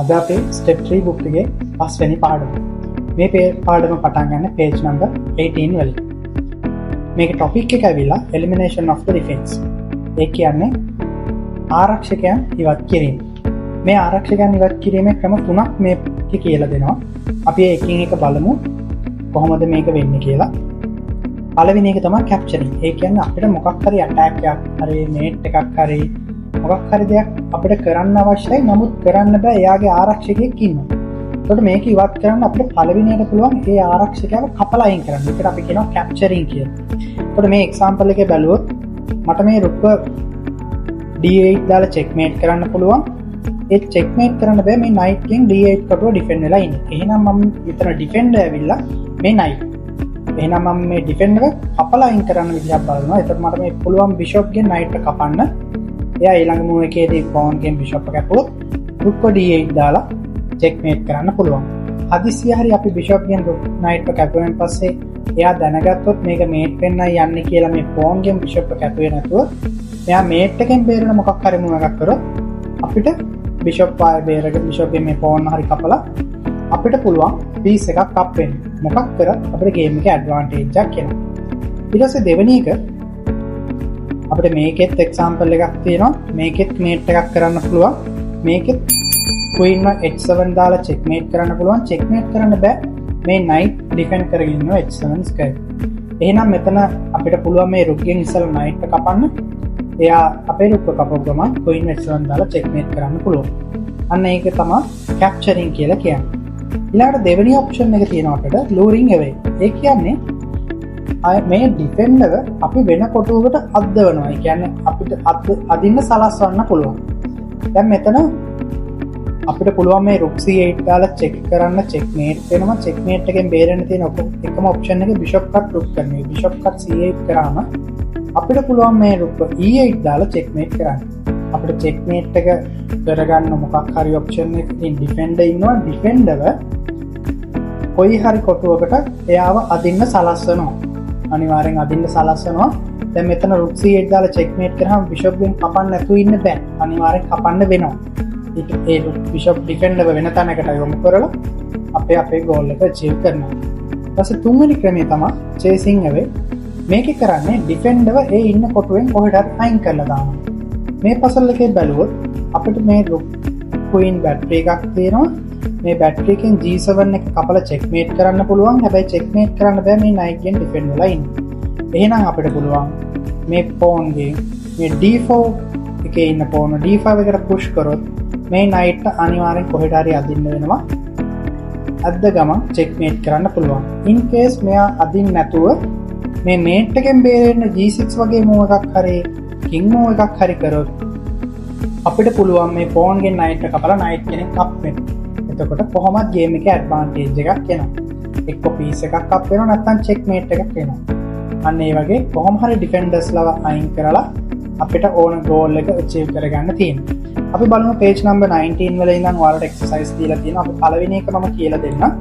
අද අපේ step 3 book එකේ 5 වෙනි පාඩම. මේ පාඩම පටන් ගන්න page number 18 වලින්. මේකේ topic එක ඇවිල්ලා elimination of the defense. ඒ කියන්නේ ආරක්ෂකයන් ඉවත් කිරීම. මේ ආරක්ෂකයන් ඉවත් කිරීමේ ක්‍රම තුනක් මේකේ කියලා දෙනවා. අපි එකින් එක බලමු කොහොමද මේක වෙන්නේ කියලා. පළවෙනි එක තමයි capturing. ඒ කියන්නේ අපිට මොකක් හරි attack එකක් හරි mate එකක් හරි මොකක් හරි දෙයක් අපිට කරන්න අවශ්‍යයි. නමුත් කරන්න බෑ, එයාගේ ආරක්ෂකයෙක් ඉන්නවා. එතකොට මේක ඉවත් කරන්න අපිට පළවෙනියට පුළුවන් ඒ ආරක්ෂකයව කපලා අයින් කරන්න. ඒකට අපි කියනවා capturing කියලා. එතකොට මේ example එකේ බැලුවොත් මට මේ රුක්ව D8 දාලා checkmate කරන්න පුළුවන්. ඒ checkmate කරන්න බෑ, මේ knight ගෙන් D8 කටුව defend වෙලා ඉන්නේ. එහෙනම් මම විතර defender ඇවිල්ලා මේ knight. එහෙනම් මම මේ defender කපලා අයින් කරන්න විදිහක් බලනවා. එතකොට මට මේ පුළුවන් bishop ගෙන් knight එක කපන්න. එයා ඊළඟ move එකේදී pawn ගෙන් bishop එක කැපුවොත් රුක්ව D8 දාලා checkmate කරන්න පුළුවන්. හදිසිය හරි අපි bishop ගෙන් knight එක කැපුවෙන් පස්සේ එයා දැනගත්තොත් මේක mate වෙන්නයි යන්නේ කියලා මේ pawn ගෙන් bishop එක කැපුවේ නැතුව එයා mate එකෙන් බේරෙන මොකක් හරි move එකක් කරොත් අපිට bishop පාය බේරගෙන bishop ගෙන් මේ pawn හරි කපලා අපිට පුළුවන් piece එකක් up වෙන්න. මොකක් කරත් අපිට game එකේ advantage එකක් එනවා. ඊට පස්සේ දෙවෙනි එක අපිට මේකෙත් example එකක් තියෙනවා. මේකෙත් mate එකක් කරන්න පුළුවන්. මේකෙත් queen h7 දාලා checkmate කරන්න පුළුවන්. checkmate කරන්න බෑ, මේ knight defend කරගෙන ඉන්නවා h7 square. එහෙනම් මෙතන අපිට පුළුවන් මේ rook ගෙන් ඉස්සෙල්ලා knight එක කපන්න. එයා අපේ rook එක කපපු ගමන් queen h7 දාලා checkmate කරන්න පුළුවන්. අන්න ඒක තමයි capturing කියලා කියන්නේ. ඊළඟට දෙවෙනි option එක තියෙනවා අපිට luring away. ඒ කියන්නේ මේ defender අපි වෙන කොටුවකට අද්දවනවා. ඒ කියන්නේ අපිට අදින්න සලස්වන්න පුළුවන්. දැන් මෙතන අපිට පුළුවන් මේ rook c8 දාලා check කරන්න checkmate වෙනවා. checkmate එකෙන් බේරෙන්න තියෙන එකම option එක bishop cut rook කරන එක. bishop cut c8 කරාම අපිට පුළුවන් මේ rook e8 දාලා checkmate කරන්න. අපිට checkmate එක කරගන්න මොකක් හරි option එකකින් defender ඉන්නවා. defender කොයි හරි කොටුවකට එයාව අදින්න සලස්වනවා. අනිවාර්යෙන් අදින්න සලස්වනවා. දැන් මෙතන rook c8 දාලා checkmate කරාම bishop ගෙන් කපන්න නැතුව ඉන්න බෑ. අනිවාර්යෙන් කපන්න වෙනවා. ඒ bishop defender වෙන තැනකට යොමු කරලා අපේ goal එක achieve කරනවා. ඊපස්සේ තුන්වෙනි ක්‍රමය තමයි chasing away. මේකේ කරන්නේ defender ඒ ඉන්න කොටුවෙන් කොහෙට හරි අයින් කරලා දානවා. මේ puzzle එකේ බැලුවොත් අපිට මේ rook queen battery එකක් තියෙනවා. මේ battery එකෙන් g7 එක කපලා checkmate කරන්න පුළුවන්. හැබැයි checkmate කරන්න බෑ, මේ knight ගෙන් defend වෙලා ඉන්නේ. එහෙනම් අපිට පුළුවන් මේ pawn ගෙන් මේ d4 එකේ ඉන්න pawn d5 එකට push කරොත් මේ knight අනිවාර්යෙන් කොහෙට හරි අදින්න වෙනවා. අද්ද ගමන් checkmate කරන්න පුළුවන්. in case මෙයා අදින්න නැතුව මේ mate එකෙන් බේරෙන්න g6 වගේ move එකක් හරි king move එකක් හරි කරොත් අපිට පුළුවන් මේ pawn ගෙන් knight එක කපලා knight කෙනෙක් up වෙන්න. එතකොට කොහොමද game එකේ advantage එකක් එනවා. එක්ක piece එකක් up වෙනවා, නැත්නම් checkmate එකක් එනවා. අන්න ඒ වගේ කොහොම හරි defenders ලව අයින් කරලා අපිට ඕන goal එක achieve කරගන්න තියෙනවා. අපි බලමු page number 19 වල ඉඳන් ඔයාලට exercise දීලා තියෙනවා. අපි පළවෙනි එක මම කියලා දෙන්නම්.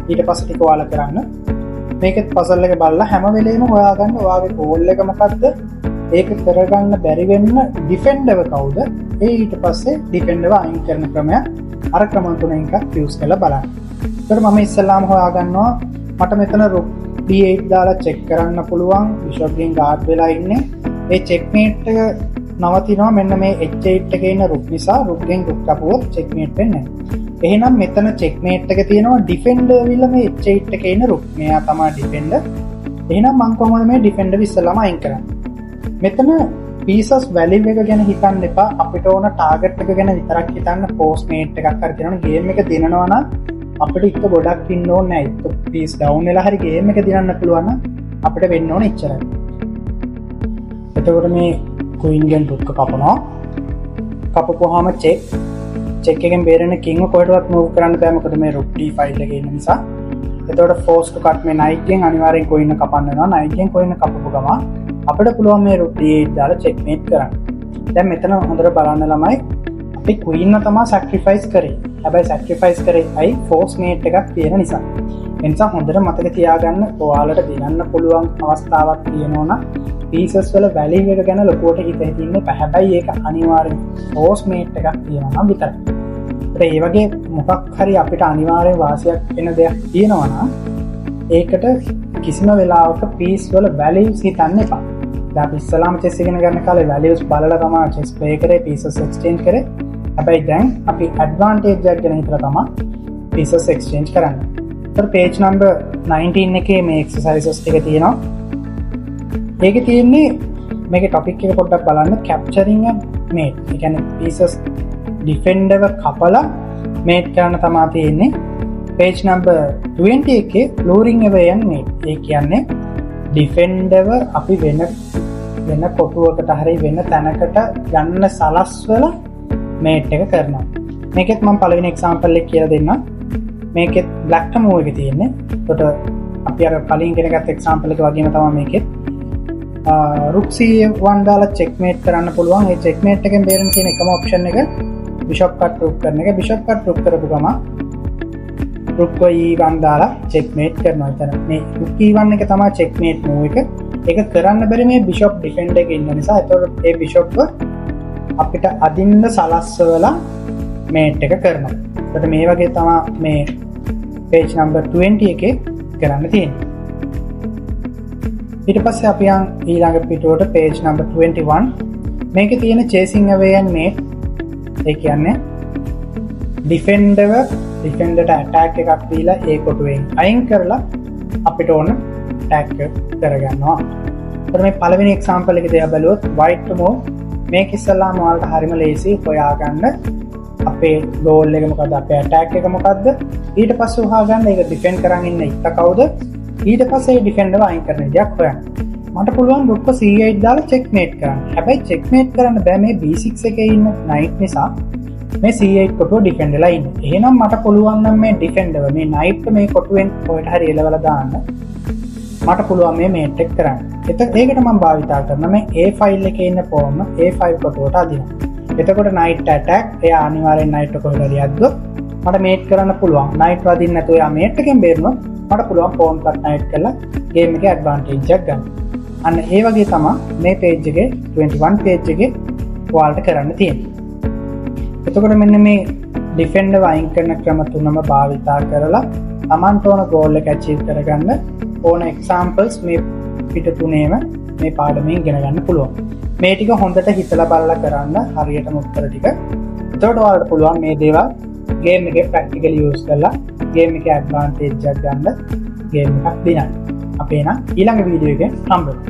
ඊට පස්සේ ටික ඔයාලා කරන්න. මේකෙත් puzzle එක බලලා හැම වෙලේම හොයාගන්න ඔයාගේ goal එක මොකද්ද? ඒක කරගන්න බැරි වෙන්න defender කවුද? ඒ ඊට පස්සේ defender අයින් කරන ක්‍රමය අර ක්‍රම තුනෙන් එකක් use කරලා බලන්න. ඒකට මම ඉස්සෙල්ලාම හොයාගන්නවා මට මෙතන rook d8 දාලා check කරන්න පුළුවන්. bishop ගෙන් guard වෙලා ඉන්නේ. ඒ checkmate එක නවතිනවා මෙන්න මේ h8 එකේ ඉන්න rook නිසා. rook ගෙන් rook කපුවොත් checkmate වෙන්නේ නැහැ. එහෙනම් මෙතන checkmate එක තියෙනවා defender විල මේ h8 එකේ ඉන්න rook. මෙයා තමයි defender. එහෙනම් මම කොහොමද මේ defender ඉස්සෙල්ලාම අයින් කරන්නේ? මෙතන pieces value එක ගැන හිතන්න එපා. අපිට ඕන target එක ගැන විතරක් හිතන්න. force mate එකක් හරි තියෙනවනේ game එක දිනනවා නම් අපිට එක ගොඩක් ඉන්න ඕනේ නැහැ. එක piece down වෙලා හරි game එක දිනන්න පුළුවන් නම් අපිට වෙන්න ඕනේ එච්චරයි. එතකොට මේ queen ගෙන් rook කපනවා. කපපුවාම check එකෙන් බේරෙන king එක කොහෙටවත් move කරන්න බෑ, මොකද මේ rook d5 එකේ ඉන්න නිසා. එතකොට force to cut මේ knight ගෙන් අනිවාර්යෙන් queen එක කපන්න වෙනවා. knight ගෙන් queen එක කපපු ගමන් අපිට පුළුවන් මේ rook d8 දාලා checkmate කරන්න. දැන් මෙතන හොඳට බලන්න ළමයි, අපි queen එක තමයි sacrifice කරේ. හැබැයි sacrifice කරේ අයි force mate එකක් තියෙන නිසා. ඒ නිසා හොඳට මතක තියාගන්න, ඔයාලට දිනන්න පුළුවන් අවස්ථාවක් තියෙනවා නම් pieces වල value එක ගැන ලොකුවට හිත හිතින්න එපා. හැබැයි ඒක අනිවාර්යෙන් force mate එකක් තියෙනවා නම් විතරයි. ඒ වගේ මොකක් හරි අපිට අනිවාර්යෙන් වාසියක් වෙන දෙයක් තියෙනවා නම් ඒකට කිසිම වෙලාවක පීස් වල වැලියුස් හිතන්න එපා. දැන් අපි ඉස්සලාම චෙස් ඉගෙන ගන්න කාලේ වැලියුස් බලලා තමයි චෙස් ප්ලේ කරේ, පීසස් එක්ස්චේන්ජ් කරේ. හැබැයි දැන් අපි ඇඩ්වාන්ටේජ් එකක් ගැන හිතලා තමයි pieces exchange කරන්නේ. ඒතර page number 19 එකේ මේ exercises ටික තියෙනවා. ඒකේ තියෙන්නේ මේකේ topic එක පොඩ්ඩක් බලන්න, capturing a mate. ඒ කියන්නේ pieces defender කපලා mate කරන්න තමයි තියෙන්නේ. page number 20 එකේ luring away and mate. ඒ කියන්නේ defender අපි වෙන කොටුවකට හරි වෙන තැනකට යන්න සලස්වලා mate එක කරනවා. මේකෙත් මම පළවෙනි example එක කියලා දෙන්නම්. මේකෙත් black ට move එක තියෙන්නේ. එතකොට අපි අර කලින් ඉගෙන ගත්ත example එක වගේම තමයි මේකෙත් rook c1 දාලා checkmate කරන්න පුළුවන්. ඒ checkmate එකෙන් බේරෙන්න තියෙන එකම option එක bishop cut rook කරන එක. bishop cut rook කරපු ගම rook e1 දාලා checkmate කරනවා. එතන මේ rook e1 එක තමයි checkmate move එක. ඒක කරන්න බැරි මේ bishop defend එකේ ඉන්න නිසා. එතකොට ඒ bishop අපිට අදින්න සලස්වලා mate එක කරනවා. එතකොට මේ වගේ තමයි මේ page number 20 එකේ කරන්න තියෙන්නේ. ඊට පස්සේ අපි යන් ඊළඟ පිටුවට page number 21. මේකේ තියෙන chasing away and mate. ඒ කියන්නේ defender attack එකක් දීලා ඒ කොටුවෙන් අයින් කරලා අපිට ඕන attack කරගන්නවා. එතකොට මේ පළවෙනි example එක දිහා බලුවොත් white to move. මේක ඉස්සල්ලාම ඔයාලට හරිම ලේසි හොයාගන්න. අපේ goal එක මොකද්ද, අපේ attack එක මොකද්ද, ඊට පස්සේ හොයාගන්න ඒක defend කරන් ඉන්න ඉත්ත කවුද, ඊට පස්සේ ඒ defender අයින් කරන විදියක් හොයන්න. මට පුළුවන් rook c8 දාලා checkmate කරන්න. හැබැයි checkmate කරන්න බෑ මේ b6 එකේ ඉන්න knight නිසා. මේ c8 කොටුව defend වෙලා ඉන්නේ. එහෙනම් මට පුළුවන් නම් මේ defender මේ knight මේ කොටුවෙන් කොහෙට හරි එලවලා දාන්න. මට පුළුවන් මේ mate එක කරන්න. ඒකට මම භාවිතා කරන මේ a file එකේ ඉන්න pawn a5 කොටුවට අදිනවා. එතකොට knight attack එයා අනිවාර්යෙන් knight එක කොහෙද යද්දොත් මට mate කරන්න පුළුවන්. knight වදින්න නැතුව එයා mate එකෙන් බේරුණොත් මට පුළුවන් pawn cut knight කරලා game එකේ advantage එකක් ගන්න. අන්න ඒ වගේ තමයි මේ page එකේ 21 page එකේ ඔයාලට කරන්න තියෙන්නේ. එතකොට මෙන්න මේ defender වයින් කරන ක්‍රම තුනම භාවිතා කරලා Tamanට ඕන goal එක achieve කරගන්න ඕන examples මේ පිට තුනේම මේ පාඩමෙන් ඉගෙන ගන්න පුළුවන්. මේ ටික හොඳට හිතලා බලලා කරන්න හරියටම උත්තර ටික. එතකොට ඔයාලට පුළුවන් මේ දේවල් game එකේ practically use කරලා game එකේ advantage එකක් ගන්න game එකක් දිනන්න. අපි එන ඊළඟ වීඩියෝ එකේ හම්බ වෙමු.